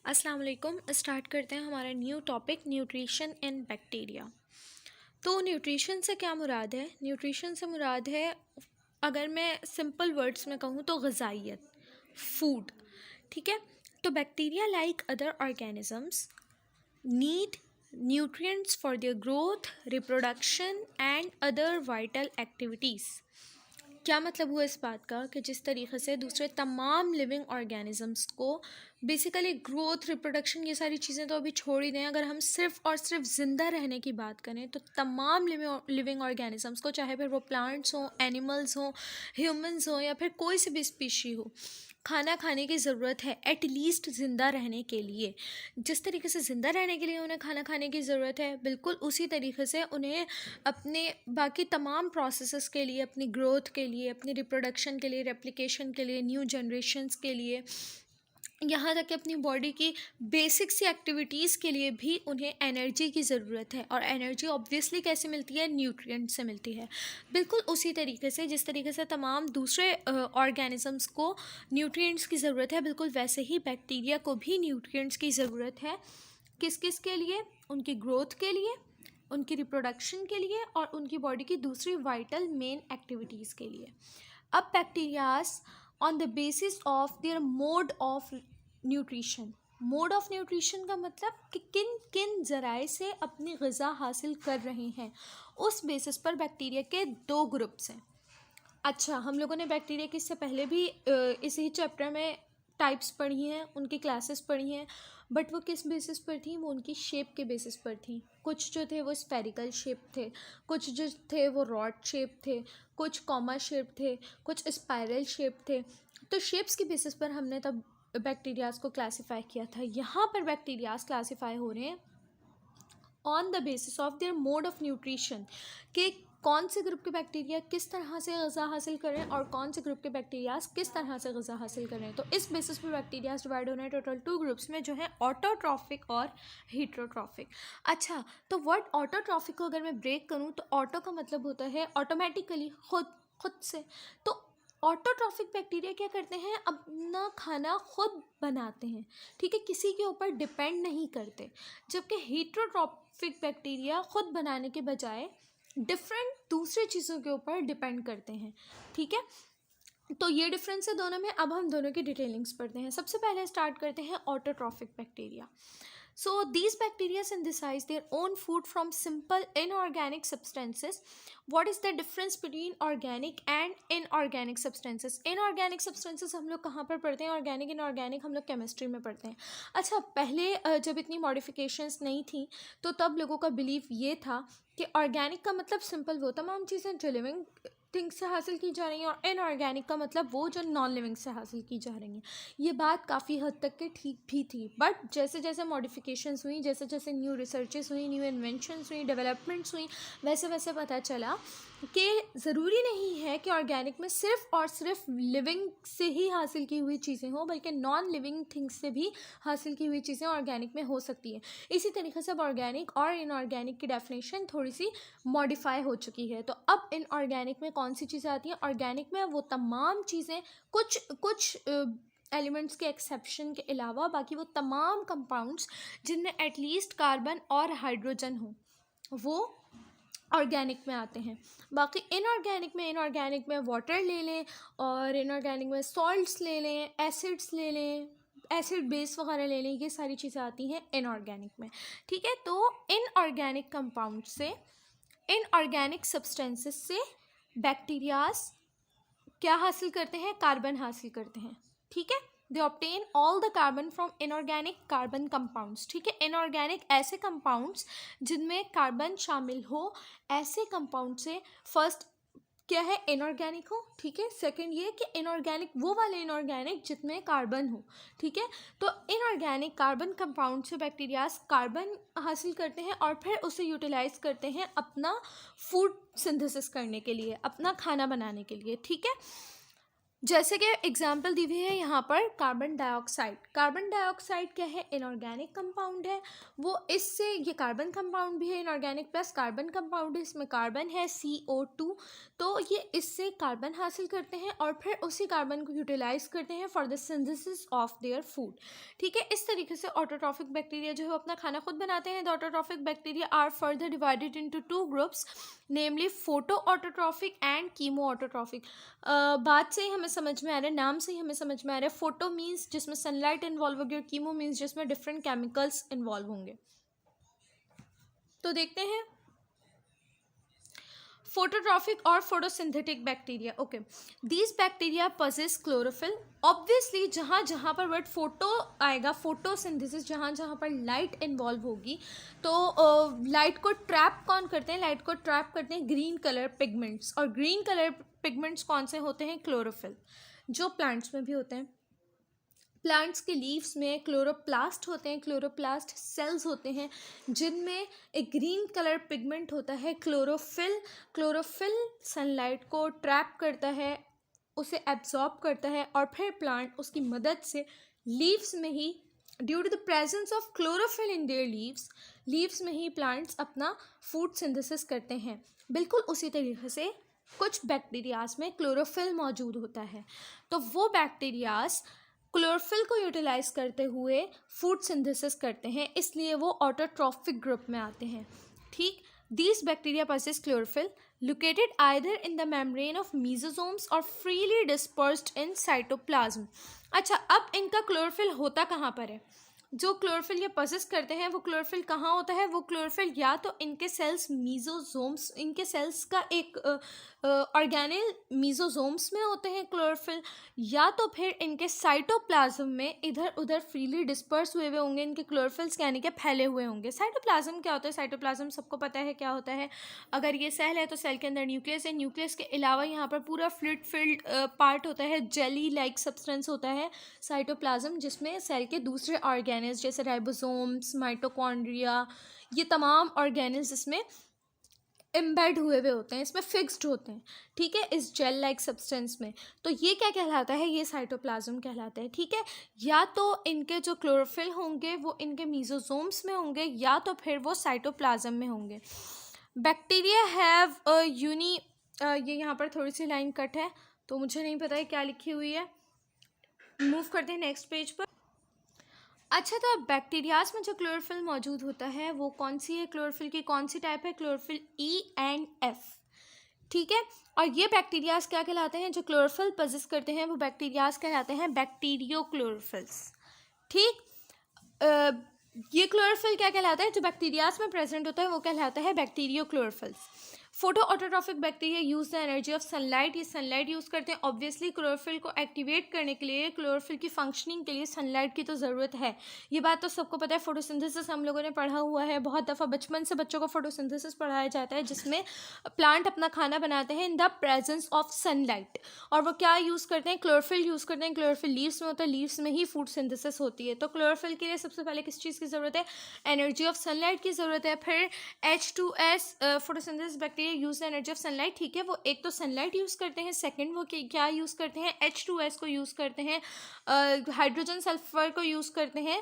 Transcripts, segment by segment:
अस्सलाम वालेकुम। स्टार्ट करते हैं हमारा new topic nutrition in bacteria. तो न्यूट्रिशन से क्या मुराद है? न्यूट्रिशन से मुराद है, अगर मैं सिंपल वर्ड्स में कहूँ तो ग़िज़ाइयत, फूड। ठीक है। तो bacteria like other organisms need nutrients for their growth, reproduction and other vital activities। क्या मतलब हुआ इस बात का कि जिस तरीके से दूसरे तमाम लिविंग ऑर्गेनिजम्स को बेसिकली ग्रोथ, रिप्रोडक्शन, ये सारी चीज़ें तो अभी छोड़ ही दें, अगर हम सिर्फ और सिर्फ ज़िंदा रहने की बात करें तो तमाम लिविंग ऑर्गेनिजम्स को, चाहे फिर वो प्लांट्स हों, एनिमल्स हों, ह्यूमंस हों या फिर कोई सी भी स्पीशी हो, खाना खाने की ज़रूरत है एटलीस्ट ज़िंदा रहने के लिए। जिस तरीके से ज़िंदा रहने के लिए उन्हें खाना खाने की ज़रूरत है, बिल्कुल उसी तरीके से उन्हें अपने बाकी तमाम प्रोसेसेस के लिए, अपनी ग्रोथ के लिए, अपनी रिप्रोडक्शन के लिए, रेप्लिकेशन के लिए, न्यू जनरेशन्स के लिए, यहाँ तक कि अपनी बॉडी की बेसिक सी एक्टिविटीज़ के लिए भी उन्हें एनर्जी की ज़रूरत है। और एनर्जी ऑब्वियसली कैसे मिलती है? न्यूट्रिएंट से मिलती है। बिल्कुल उसी तरीके से जिस तरीके से तमाम दूसरे ऑर्गेनिजम्स को न्यूट्रिएंट्स की ज़रूरत है, बिल्कुल वैसे ही बैक्टीरिया को भी न्यूट्रिएंट्स की ज़रूरत है। किस किस के लिए? उनकी ग्रोथ के लिए, उनकी रिप्रोडक्शन के लिए और उनकी बॉडी की दूसरी वाइटल मेन एक्टिविटीज़ के लिए। अब bacterias on the basis of their mode of nutrition. Mode of nutrition का मतलब कि किन किन ज़राए से अपनी ग़िज़ा हासिल कर रहे हैं, उस बेसिस पर बैक्टीरिया के दो ग्रुप्स हैं। अच्छा, हम लोगों ने बैक्टीरिया की इससे पहले भी इसी चैप्टर में टाइप्स पढ़ी हैं, उनकी क्लासेस पढ़ी हैं, बट वो किस बेसिस पर थी? वो उनकी शेप के बेसिस पर थी। कुछ जो थे वो स्फेरिकल शेप थे, कुछ जो थे वो रॉड शेप थे, कुछ कॉमा शेप थे, कुछ स्पाइरल शेप थे। तो शेप्स के बेसिस पर हमने तब बैक्टीरियाज को क्लासीफाई किया था। यहाँ पर बैक्टीरियाज क्लासीफाई हो रहे हैं on the basis of their mode of nutrition, कि कौन से ग्रुप के बैक्टीरिया किस तरह से ग़िज़ा हासिल कर रहे हैं और कौन से ग्रुप के बैक्टीरियाज किस तरह से ग़िज़ा हासिल कर रहे हैं। तो इस बेसिस पर बैक्टीरियाज डिवाइड हो रहे हैं टोटल टू ग्रुप्स में, जो है ऑटोट्रॉफिक और हीटरोट्रॉफिक। अच्छा, तो वर्ड ऑटोट्रॉफिक को अगर मैं ब्रेक करूँ तो ऑटो का मतलब होता है ऑटोमेटिकली, खुद से। तो ऑटोट्रॉफिक बैक्टीरिया क्या करते हैं? अपना खाना खुद बनाते हैं, ठीक है, किसी के ऊपर डिपेंड नहीं करते। जबकि हीटरोट्रॉफिक बैक्टीरिया खुद बनाने के बजाय डिफरेंट दूसरी चीज़ों के ऊपर डिपेंड करते हैं, ठीक है। तो ये डिफरेंस है दोनों में। अब हम दोनों की डिटेलिंग्स पढ़ते हैं। सबसे पहले स्टार्ट करते हैं autotrophic bacteria. So these bacteria synthesize their own food from simple inorganic substances. What is the difference between organic and inorganic substances? Inorganic substances हम लोग कहाँ पर पढ़ते हैं? ऑर्गेनिक इनऑर्गेनिक हम लोग केमिस्ट्री में पढ़ते हैं। अच्छा, पहले जब इतनी मॉडिफिकेशंस नहीं थी तो तब लोगों का बिलीव ये था कि ऑर्गेनिक का मतलब सिंपल वो तमाम चीज़ें जो लिविंग थिंग्स से हासिल की जा रही हैं, और इनऑर्गेनिक का मतलब वो जो नॉन लिविंग से हासिल की जा रही हैं। ये बात काफ़ी हद तक के ठीक भी थी, बट जैसे जैसे मॉडिफिकेशंस हुई, जैसे जैसे न्यू रिसर्चेस हुई, न्यू इन्वेंशंस हुई, डेवलपमेंट्स हुई, वैसे वैसे पता चला कि ज़रूरी नहीं है कि ऑर्गेनिक में सिर्फ और सिर्फ लिविंग से ही हासिल की हुई चीज़ें हों, बल्कि नॉन लिविंग थिंग्स से भी हासिल की हुई चीज़ें ऑर्गेनिक में हो सकती हैं। इसी तरीके से अब ऑर्गेनिक और इनऑर्गेनिक की डेफिनेशन थोड़ी सी मॉडिफाई हो चुकी है। तो अब इनऑर्गेनिक में कौन सी चीज़ें आती हैं? ऑर्गेनिक में वो तमाम चीज़ें, कुछ कुछ एलिमेंट्स के एक्सेप्शन के अलावा बाकी वो तमाम कंपाउंड्स जिनमें एटलीस्ट कार्बन और हाइड्रोजन हो, वो ऑर्गेनिक में आते हैं। बाकी इनऑर्गेनिक में वाटर ले लें, और इनऑर्गेनिक में सॉल्ट्स ले लें, एसिड्स ले लें, एसिड बेस वगैरह ले लें, ये सारी चीज़ें आती हैं इनऑर्गेनिक में, ठीक है। तो इनऑर्गेनिक कंपाउंड से, इनऑर्गेनिक सब्सटेंसेस से बैक्टीरियाज क्या हासिल करते हैं? कार्बन हासिल करते हैं, ठीक है। They obtain all the carbon from inorganic carbon compounds, ठीक है। इनऑर्गेनिक ऐसे कंपाउंड्स जिनमें कार्बन शामिल हो, ऐसे कंपाउंड से फर्स्ट क्या है? इनऑर्गेनिक हो, ठीक है। सेकंड ये कि इनऑर्गेनिक वो वाले इनऑर्गेनिक जिसमें कार्बन हो, ठीक है। तो इनऑर्गेनिक कार्बन कंपाउंड से बैक्टीरियाज कार्बन हासिल करते हैं और फिर उसे यूटिलाइज करते हैं अपना फूड सिंथेसिस करने के लिए, अपना खाना बनाने के लिए, ठीक है। जैसे कि एग्जाम्पल दी हुई है यहाँ पर कार्बन डाइऑक्साइड। कार्बन डाइऑक्साइड क्या है, इनऑर्गेनिक कंपाउंड है। वो इससे, ये कार्बन कंपाउंड भी है इनऑर्गेनिक प्लस कार्बन कंपाउंड है, इसमें कार्बन है CO2। तो ये इससे कार्बन हासिल करते हैं और फिर उसी कार्बन को यूटिलाइज करते हैं for the synthesis of their food. ठीक है, इस तरीके से ऑटोट्रॉफिक बैक्टीरिया जो है वो अपना खाना खुद बनाते हैं। The autotrophic bacteria are further divided into 2 groups, namely photo autotrophic and chemo autotrophic. बात से ही हमें समझ में आ रहा है, नाम से ही हमें समझ में आ रहा है। फोटो मीन्स जिसमें सनलाइट इन्वॉल्व होगी और कीमो मीन्स जिसमें डिफरेंट केमिकल्स इन्वॉल्व होंगे। तो देखते हैं फोटोट्रॉफिक और photosynthetic bacteria. Okay, these bacteria possess chlorophyll. Obviously जहाँ जहाँ पर वर्ड फोटो आएगा, फोटोसिंथेसिस, जहाँ जहाँ पर लाइट इन्वॉल्व होगी, तो लाइट को ट्रैप कौन करते हैं, लाइट को ट्रैप करते हैं ग्रीन कलर पिगमेंट्स। और ग्रीन कलर पिगमेंट्स कौन से होते हैं, क्लोरोफिल, जो प्लांट्स में भी होते हैं। प्लांट्स के लीव्स में क्लोरोप्लास्ट होते हैं, क्लोरोप्लास्ट सेल्स होते हैं जिनमें एक ग्रीन कलर पिगमेंट होता है क्लोरोफिल। क्लोरोफिल सनलाइट को ट्रैप करता है, उसे एब्जॉर्ब करता है और फिर प्लांट उसकी मदद से लीव्स में ही, due to the presence of chlorophyll in their leaves में ही प्लांट्स अपना फूड सिंथेसिस करते हैं। बिल्कुल उसी तरीके से कुछ बैक्टीरियाज में क्लोरोफिल मौजूद होता है, तो वो बैक्टीरियाज क्लोरोफिल को यूटिलाइज करते हुए फूड सिंथेसिस करते हैं, इसलिए वो ऑटोट्रॉफिक ग्रुप में आते हैं। ठीक, these bacteria possess chlorophyll located either in the membrane of mesosomes or freely dispersed in cytoplasm। अच्छा, अब इनका क्लोरोफिल होता कहाँ पर है, जो क्लोरोफिल ये पोसेस करते हैं वो क्लोरोफिल कहाँ होता है, वो क्लोरोफिल या तो इनके सेल्स मीजोजोम्स, इनके सेल्स का एक ऑर्गेनेल मीजोजोम्स में होते हैं क्लोरोफिल, या तो फिर इनके साइटोप्लाज्म में इधर उधर फ्रीली डिस्पर्स हुए होंगे इनके क्लोरोफिल्स, यानी कि फैले हुए होंगे। साइटोप्लाज्म क्या होता है, साइटोप्लाज्म सबको पता है क्या होता है। अगर ये सेल है तो सेल के अंदर न्यूक्लियस है, न्यूक्लियस के अलावा यहाँ पर पूरा फ्लूइड फिल्ड पार्ट होता है, जेली लाइक सब्सटेंस होता है साइटोप्लाज्म, जिसमें सेल के दूसरे ऑर्गेनल्स जैसे राइबोसोम्स, माइटोकॉन्ड्रिया, ये तमाम ऑर्गेनल्स इसमें एम्बेड हुए हुए होते हैं, इसमें फिक्स्ड होते हैं। ठीक है, इस जेल लाइक सब्सटेंस में। तो ये क्या कहलाता है, ये साइटोप्लाज्म कहलाता है। ठीक है, या तो इनके जो क्लोरोफिल होंगे वो इनके मीजोसोम्स में होंगे या तो फिर वो साइटोप्लाज्म में होंगे। बैक्टीरिया हैव ये यहाँ पर थोड़ी सी लाइन कट है तो मुझे नहीं पता है क्या लिखी हुई है, मूव करते हैं नेक्स्ट पेज पर। अच्छा, तो अब बैक्टीरियाज में जो क्लोरोफिल मौजूद होता है वो कौन सी है, क्लोरोफिल की कौन सी टाइप है, क्लोरोफिल E एंड F। ठीक है, और ये बैक्टीरियाज क्या कहलाते हैं, जो क्लोरोफिल पोजेस करते हैं वो बैक्टीरियाज कहलाते हैं बैक्टीरियो क्लोरोफिल्स। ठीक, ये क्लोरोफिल क्या कहलाता है, जो बैक्टीरियाज में प्रेजेंट होता है वो कहलाता है bacterio chlorophylls. Photo autotrophic bacteria use the energy of sunlight, ये सनलाइट यूज़ करते हैं। ऑब्वियसली क्लोरोफिल को एक्टिवेट करने के लिए, क्लोरोफिल की फंक्शनिंग के लिए सनलाइट की तो ज़रूरत है, ये बात तो सबको पता है। फोटोसिंथेसिस हम लोगों ने पढ़ा हुआ है बहुत दफ़ा, बचपन से बच्चों को फोटोसिंथेसिस पढ़ाया जाता है, जिसमें प्लांट अपना खाना बनाते हैं in the presence of sunlight. और वो क्या यूज़ करते हैं, क्लोरोफिल यूज़ करते हैं। क्लोरोफिल लीव्स में होता है, लीव्स में ही फूड सिंथेसिस होती है। तो क्लोरोफिल के लिए सबसे पहले किस चीज़ की ज़रूरत है, एनर्जी ऑफ सनलाइट की ज़रूरत है। फिर H2S, photosynthesis bacteria use the energy of sunlight. ठीक है, वो एक तो सनलाइट यूज़ करते हैं, सेकंड वो क्या यूज़ करते हैं, H2S को यूज़ करते हैं, हाइड्रोजन सल्फर को यूज़ करते हैं।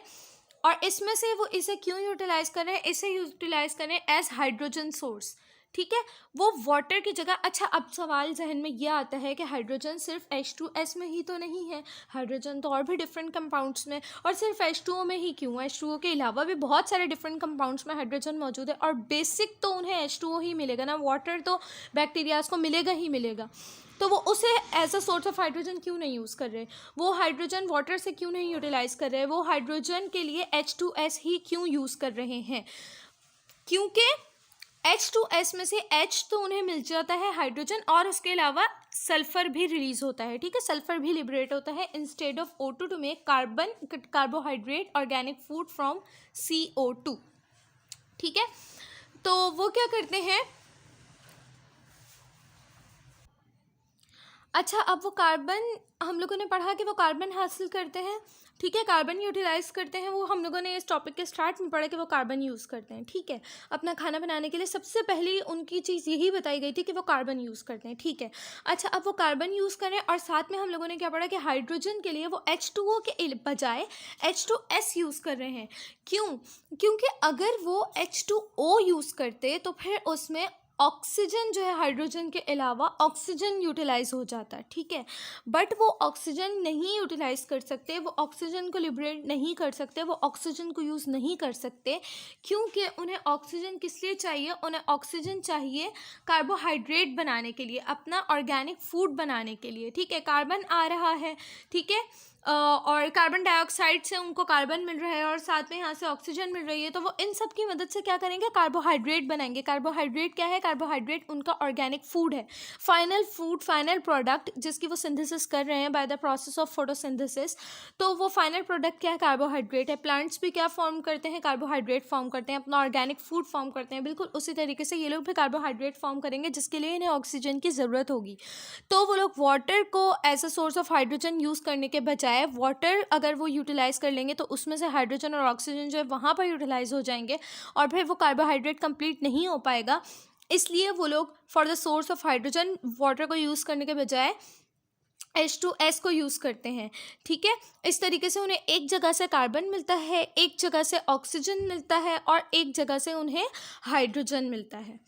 और इसमें से वो इसे क्यों यूटिलाइज कर रहे हैं, इसे यूटिलाइज कर रहे हैं एज हाइड्रोजन सोर्स। ठीक है, वो वाटर की जगह। अच्छा, अब सवाल जहन में ये आता है कि हाइड्रोजन सिर्फ H2S में ही तो नहीं है, हाइड्रोजन तो और भी डिफरेंट कंपाउंड्स में, और सिर्फ H2O में ही क्यों, H2O के अलावा भी बहुत सारे डिफरेंट कंपाउंड्स में हाइड्रोजन मौजूद है, और बेसिक तो उन्हें H2O ही मिलेगा ना, वाटर तो बैक्टीरियाज को मिलेगा ही मिलेगा। तो वो उसे as a source of hydrogen क्यों नहीं यूज़ कर रहे, वो हाइड्रोजन वाटर से क्यों नहीं यूटिलाइज कर रहे, वो हाइड्रोजन के लिए H2S ही क्यों यूज़ कर रहे हैं, क्योंकि H2S में से H तो उन्हें मिल जाता है हाइड्रोजन, और उसके अलावा सल्फर भी रिलीज होता है। ठीक है, सल्फर भी लिबरेट होता है instead of O2 to make carbohydrate organic food from CO2। ठीक है, तो वो क्या करते हैं, अच्छा अब वो कार्बन, हम लोगों ने पढ़ा कि वो कार्बन हासिल करते हैं। ठीक है। कार्बन यूटिलाइज करते हैं, वो हम लोगों ने इस टॉपिक के स्टार्ट में पढ़ा कि वो कार्बन यूज़ करते हैं, ठीक है। अपना खाना बनाने के लिए सबसे पहले उनकी चीज़ यही बताई गई थी कि वो कार्बन यूज़ करते हैं, ठीक है। अच्छा, अब वो कार्बन यूज़ करें और साथ में हम लोगों ने क्या पढ़ा कि हाइड्रोजन के लिए वो H2O के बजाय H2S यूज़ कर रहे हैं। क्यों? क्योंकि अगर वो H2O यूज़ करते तो फिर उसमें ऑक्सीजन जो है हाइड्रोजन के अलावा ऑक्सीजन यूटिलाइज हो जाता है, ठीक है। बट वो ऑक्सीजन नहीं यूटिलाइज कर सकते, वो ऑक्सीजन को लिबरेट नहीं कर सकते, वो ऑक्सीजन को यूज़ नहीं कर सकते, क्योंकि उन्हें ऑक्सीजन किस लिए चाहिए? उन्हें ऑक्सीजन चाहिए कार्बोहाइड्रेट बनाने के लिए, अपना ऑर्गेनिक फूड बनाने के लिए, ठीक है। कार्बन आ रहा है, ठीक है, और कार्बन डाइऑक्साइड से उनको कार्बन मिल रहा है और साथ में यहाँ से ऑक्सीजन मिल रही है, तो वो इन सब की मदद से क्या करेंगे? कार्बोहाइड्रेट बनाएंगे। कार्बोहाइड्रेट क्या है? कार्बोहाइड्रेट उनका ऑर्गेनिक फूड है, फाइनल फूड, फाइनल प्रोडक्ट जिसकी वो सिंथेसिस कर रहे हैं by the process of photosynthesis. तो वो फाइनल प्रोडक्ट क्या है? कार्बोहाइड्रेट है। प्लांट्स भी क्या फॉर्म करते हैं? कार्बोहाइड्रेट फॉर्म करते हैं, अपना ऑर्गेनिक फूड फॉर्म करते हैं। बिल्कुल उसी तरीके से ये लोग भी कार्बोहाइड्रेट फॉर्म करेंगे, जिसके लिए इन्हें ऑक्सीजन की ज़रूरत होगी। तो वो लोग वाटर को as a source of hydrogen use करने के बजाय वाटर अगर वो यूटिलाइज कर लेंगे तो उसमें से हाइड्रोजन और ऑक्सीजन जो है वहाँ पर यूटिलाइज हो जाएंगे और फिर वो कार्बोहाइड्रेट कंप्लीट नहीं हो पाएगा। इसलिए वो लोग for the source of hydrogen water को यूज़ करने के बजाय H2S को यूज़ करते हैं, ठीक है। इस तरीके से उन्हें एक जगह से कार्बन मिलता है, एक जगह से ऑक्सीजन मिलता है और एक जगह से उन्हें हाइड्रोजन मिलता है,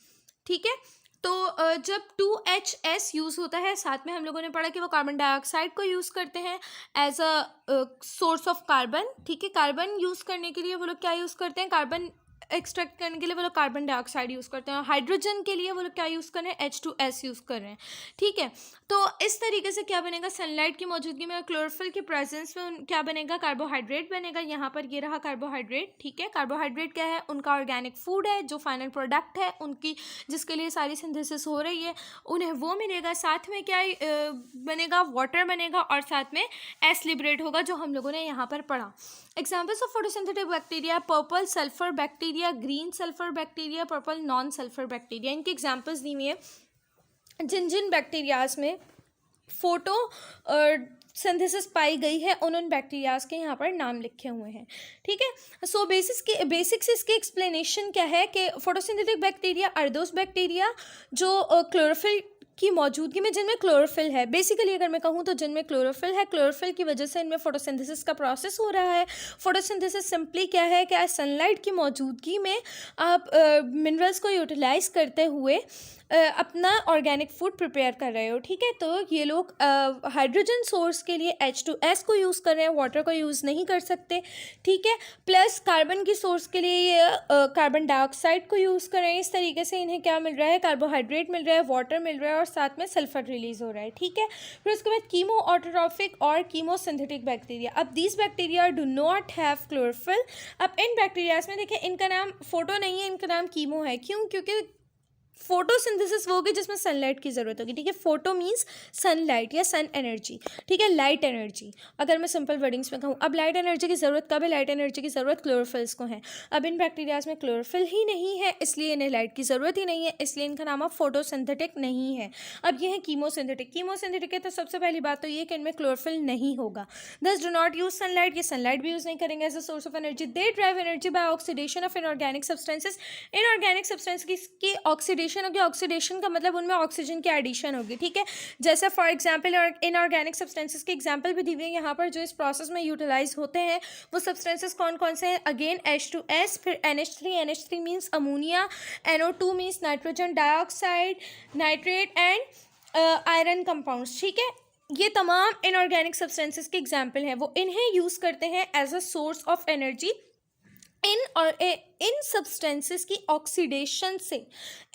ठीक है। तो जब 2HS यूज़ होता है, साथ में हम लोगों ने पढ़ा कि वो कार्बन डाइऑक्साइड को यूज़ करते हैं as a source of carbon, ठीक है। कार्बन यूज़ करने के लिए वो लोग क्या यूज़ करते हैं? कार्बन एक्सट्रैक्ट करने के लिए वो लोग कार्बन डाइऑक्साइड यूज़ करते हैं और हाइड्रोजन के लिए वो लोग क्या यूज़ कर रहे हैं? H2S यूज़ कर रहे हैं, ठीक है। तो इस तरीके से क्या बनेगा? सनलाइट की मौजूदगी में, क्लोरोफिल के प्रेजेंस में क्या बनेगा? कार्बोहाइड्रेट बनेगा। यहाँ पर ये रहा कार्बोहाइड्रेट, ठीक है। कार्बोहाइड्रेट क्या है? उनका ऑर्गेनिक फूड है, जो फाइनल प्रोडक्ट है उनकी, जिसके लिए सारी सिंथेसिस हो रही है, उन्हें वो मिलेगा। साथ में क्या बनेगा? वाटर बनेगा और साथ में एस लिबरेट होगा, जो हम लोगों ने यहाँ पर पढ़ा। Examples of photosynthetic bacteria: purple sulphur bacteria, green sulphur bacteria, purple non sulphur bacteria. इनके एग्जाम्पल्स दी हुई है। जिन जिन बैक्टीरियाज में फोटो सिंथेसिस पाई गई है उन बैक्टीरियाज के यहाँ पर नाम लिखे हुए हैं, ठीक है। सो बेसिक्स इसके एक्सप्लेनेशन क्या है कि photosynthetic bacteria are those bacteria जो क्लोरोफिल की मौजूदगी में, जिनमें क्लोरोफिल है। बेसिकली अगर मैं कहूँ तो जिनमें क्लोरोफिल है, क्लोरोफिल की वजह से इनमें फोटोसिंथेसिस का प्रोसेस हो रहा है। फोटोसिंथेसिस सिंपली क्या है कि सनलाइट की मौजूदगी में आप मिनरल्स को यूटिलाइज करते हुए अपना ऑर्गेनिक फूड प्रिपेयर कर रहे हो, ठीक है। तो ये लोग हाइड्रोजन सोर्स के लिए H2S को यूज़ कर रहे हैं, वाटर को यूज़ नहीं कर सकते, ठीक है। प्लस कार्बन की सोर्स के लिए ये कार्बन डाइऑक्साइड को यूज़ कर रहे हैं। इस तरीके से इन्हें क्या मिल रहा है? कार्बोहाइड्रेट मिल रहा है, वाटर मिल रहा है और साथ में सल्फर रिलीज हो रहा है, ठीक है। फिर उसके बाद कीमो ऑटोट्रॉफिक और कीमोसिंथेटिक बैक्टीरिया। अब these bacteria do not have chlorophyll. अब इन बैक्टीरियाज में देखिए, इनका नाम फोटो नहीं है, इनका नाम कीमो है। क्यों? क्योंकि फोटोसिंथेसिस वो होगी जिसमें सनलाइट की ज़रूरत होगी, ठीक है। फोटो मीन्स सनलाइट या सन एनर्जी, ठीक है, लाइट एनर्जी, अगर मैं सिंपल वर्डिंग्स में कहूँ। अब लाइट एनर्जी की ज़रूरत कब है? लाइट एनर्जी की ज़रूरत क्लोरोफिल्स को है। अब इन बैक्टीरियाज में क्लोरोफिल ही नहीं है, इसलिए इन्हें लाइट की ज़रूरत ही नहीं है, इसलिए इनका नाम अब फोटोसिंथेटिक नहीं है। अब ये है कीमोसिंथेटिक। कीमोसिंथेटिक है तो सबसे पहली बात तो ये कि इनमें क्लोरोफिल नहीं होगा। These do not use sunlight, ये सनलाइट भी यूज़ नहीं करेंगे as a source of energy. They drive energy by oxidation of inorganic substances. Inorganic substance की ऑक्सीडेशन होगी। ऑक्सीडेशन का मतलब उनमें ऑक्सीजन की एडिशन होगी, ठीक है। जैसे फॉर एग्जांपल इनऑर्गेनिक सब्सटेंसेस के एग्जांपल भी दी हुई है यहाँ पर, जो इस प्रोसेस में यूटिलाइज होते हैं। वो सब्सटेंसेस कौन कौन से हैं? अगेन H2S, फिर NH3, NH3 means ammonia, NO2 means nitrogen dioxide, nitrate and iron compounds, ठीक है। ये तमाम इनऑर्गेनिक सब्सटेंसेस के एग्जाम्पल हैं। वो इन्हें यूज़ करते हैं as a source of energy. इन सब्सटेंसेस की ऑक्सीडेशन से,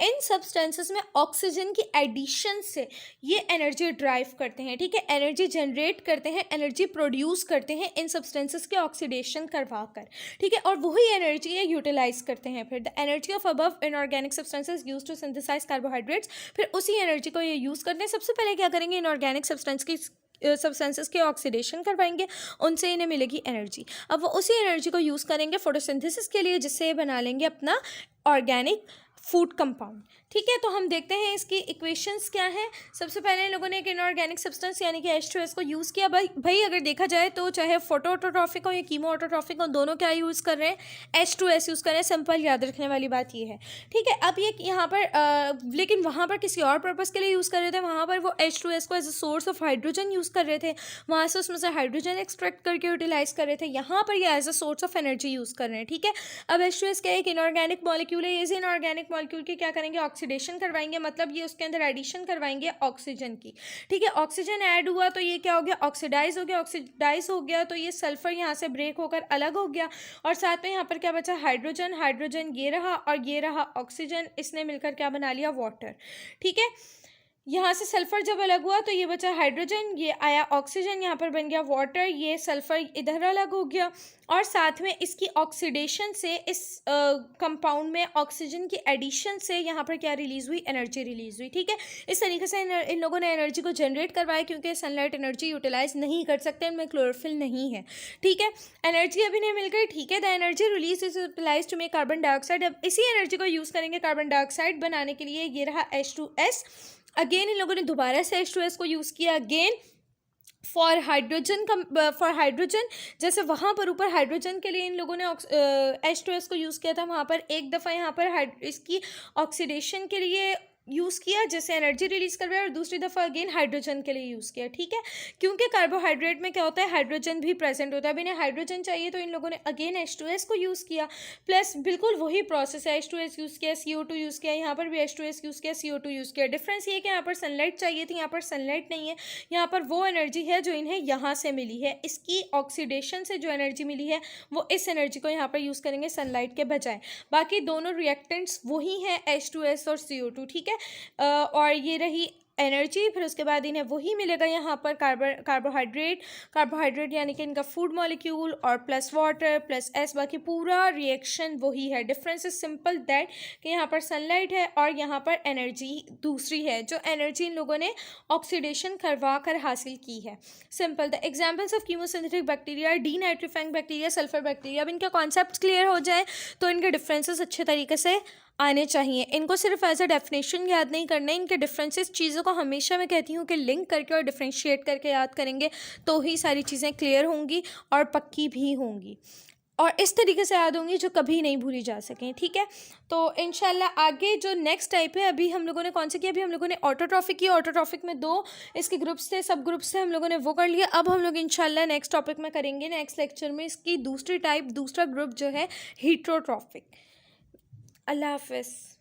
इन सब्सटेंसेस में ऑक्सीजन की एडिशन से ये एनर्जी ड्राइव करते हैं, ठीक है। एनर्जी जनरेट करते हैं, एनर्जी प्रोड्यूस करते हैं इन सब्सटेंसेस के ऑक्सीडेशन करवा कर, ठीक है। और वही एनर्जी ये यूटिलाइज करते हैं। फिर the energy of above inorganic substances use to synthesise carbohydrates, फिर उसी एनर्जी को ये यूज़ करते हैं। सबसे पहले क्या करेंगे? इनऑर्गेनिक सब्सटेंसेस के ऑक्सीडेशन करवाएंगे, उनसे इन्हें मिलेगी एनर्जी। अब वो उसी एनर्जी को यूज़ करेंगे फोटोसिंथेसिस के लिए, जिससे ये बना लेंगे अपना ऑर्गेनिक फूड कंपाउंड। ठीक है, तो हम देखते हैं इसकी इक्वेशंस क्या हैं। सबसे पहले इन लोगों ने एक इनऑर्गेनिक सब्सटेंस यानी कि H2S को यूज़ किया। भाई अगर देखा जाए तो चाहे फोटो ऑटोट्रॉफिक हो या कीमो ऑटोट्रॉफिक हो, दोनों क्या यूज़ कर रहे हैं, H2S यूज़ कर रहे हैं। सिंपल याद रखने वाली बात ये है। ठीक है, अब ये यहाँ पर लेकिन वहाँ पर किसी और पर्पज़ के लिए यूज़ कर रहे थे। वहाँ पर वो H2S को as a source of hydrogen use कर रहे थे, वहाँ से उसमें से हाइड्रोजन एक्सट्रैक्ट करके यूटिलाइज़ कर रहे थे। यहाँ पर ये as a source of energy use कर रहे हैं। ठीक है, अब H2S क्या एक इनऑर्गेनिक मॉलिक्यूल है। इस इनऑर्गेनिक मॉलिक्यूल की क्या करेंगे, ऑक्सीडेशन करवाएंगे, मतलब ये उसके अंदर एडिशन करवाएंगे ऑक्सीजन की। ठीक है, ऑक्सीजन ऐड हुआ तो ये क्या हो गया, ऑक्सीडाइज हो गया। ऑक्सीडाइज हो गया तो ये सल्फर यहाँ से ब्रेक होकर अलग हो गया, और साथ में यहाँ पर क्या बचा, हाइड्रोजन। हाइड्रोजन ये रहा और ये रहा ऑक्सीजन, इसने मिलकर क्या बना लिया, वाटर। ठीक है, यहाँ से सल्फर जब अलग हुआ तो ये बचा हाइड्रोजन, ये आया ऑक्सीजन, यहाँ पर बन गया वाटर, ये सल्फर इधर अलग हो गया, और साथ में इसकी ऑक्सीडेशन से इस कंपाउंड में ऑक्सीजन की एडिशन से यहाँ पर क्या रिलीज़ हुई, एनर्जी रिलीज़ हुई। ठीक है, इस तरीके से इन लोगों ने एनर्जी को जनरेट करवाया, क्योंकि सनलाइट एनर्जी यूटिलाइज नहीं कर सकते, इनमें क्लोरोफिल नहीं है। ठीक है, एनर्जी अभी नहीं मिल गई। ठीक है, the energy release is utilise to make carbon dioxide. अब इसी एनर्जी को यूज़ करेंगे कार्बन डाइऑक्साइड बनाने के लिए। ये रहा H2S। अगेन इन लोगों ने दोबारा से H2S को यूज़ किया अगेन फॉर हाइड्रोजन। जैसे वहाँ पर ऊपर हाइड्रोजन के लिए इन लोगों ने H2S को यूज़ किया था, वहाँ पर एक दफ़ा यहाँ पर इसकी ऑक्सीडेशन के लिए यूज़ किया, जैसे एनर्जी रिलीज़ करवाया, और दूसरी दफ़ा अगेन हाइड्रोजन के लिए यूज़ किया। ठीक है, क्योंकि कार्बोहाइड्रेट में क्या होता है, हाइड्रोजन भी प्रेजेंट होता है। अब इन्हें हाइड्रोजन चाहिए तो इन लोगों ने अगेन H2S को यूज़ किया, प्लस बिल्कुल वही प्रोसेस है, H2S यूज़ किया, CO2 यूज़ किया, यहाँ पर भी H2S यूज़ किया, CO2 यूज़ किया। डिफरेंस ये है कि यहाँ पर सनलाइट चाहिए थी, यहाँ पर सनलाइट नहीं है। यहाँ पर वो एनर्जी है जो इन्हें यहाँ से मिली है, इसकी ऑक्सीडेशन से जो एनर्जी मिली है वो इस एनर्जी को यहाँ पर यूज़ करेंगे सनलाइट के बजाय। बाकी दोनों रिएक्टेंट्स वही हैं, H2S और CO2। ठीक है, और ये रही एनर्जी। फिर उसके बाद इन्हें वही मिलेगा यहाँ पर कार्बोहाइड्रेट यानी कि इनका फूड मॉलिक्यूल, और प्लस वाटर प्लस S, बाकी पूरा रिएक्शन वही है। डिफरेंस इज सिंपल दैट कि यहाँ पर सनलाइट है और यहाँ पर एनर्जी दूसरी है, जो एनर्जी इन लोगों ने ऑक्सीडेशन करवा कर हासिल की है। Simple. The examples of chemosynthetic bacteria, denitrifying bacteria, sulphur bacteria. अब इनके कॉन्सेप्ट क्लियर हो जाए तो इनके डिफरेंसेस अच्छे तरीके से आने चाहिए। इनको सिर्फ एज अ डेफिनेशन याद नहीं करना है, इनके डिफरेंसेस चीज़ों को हमेशा मैं कहती हूँ कि लिंक करके और डिफ्रेंशिएट करके याद करेंगे तो ही सारी चीज़ें क्लियर होंगी और पक्की भी होंगी, और इस तरीके से याद होंगी जो कभी नहीं भूली जा सकें। ठीक है, तो इंशाल्लाह आगे जो नेक्स्ट टाइप है, अभी हम लोगों ने कौन से किया, अभी हम लोगों ने ऑटोट्रॉफिक किया। ऑटोट्रॉफिक में 2 इसके ग्रुप्स थे, सब ग्रुप्स थे, हम लोगों ने वो कर लिया। अब हम लोग इंशाल्लाह नेक्स्ट टॉपिक में करेंगे, नेक्स्ट लेक्चर में इसकी दूसरी टाइप, दूसरा ग्रुप जो है हीट्रोट्रॉफिक। अल्लाह हाफ़िज़।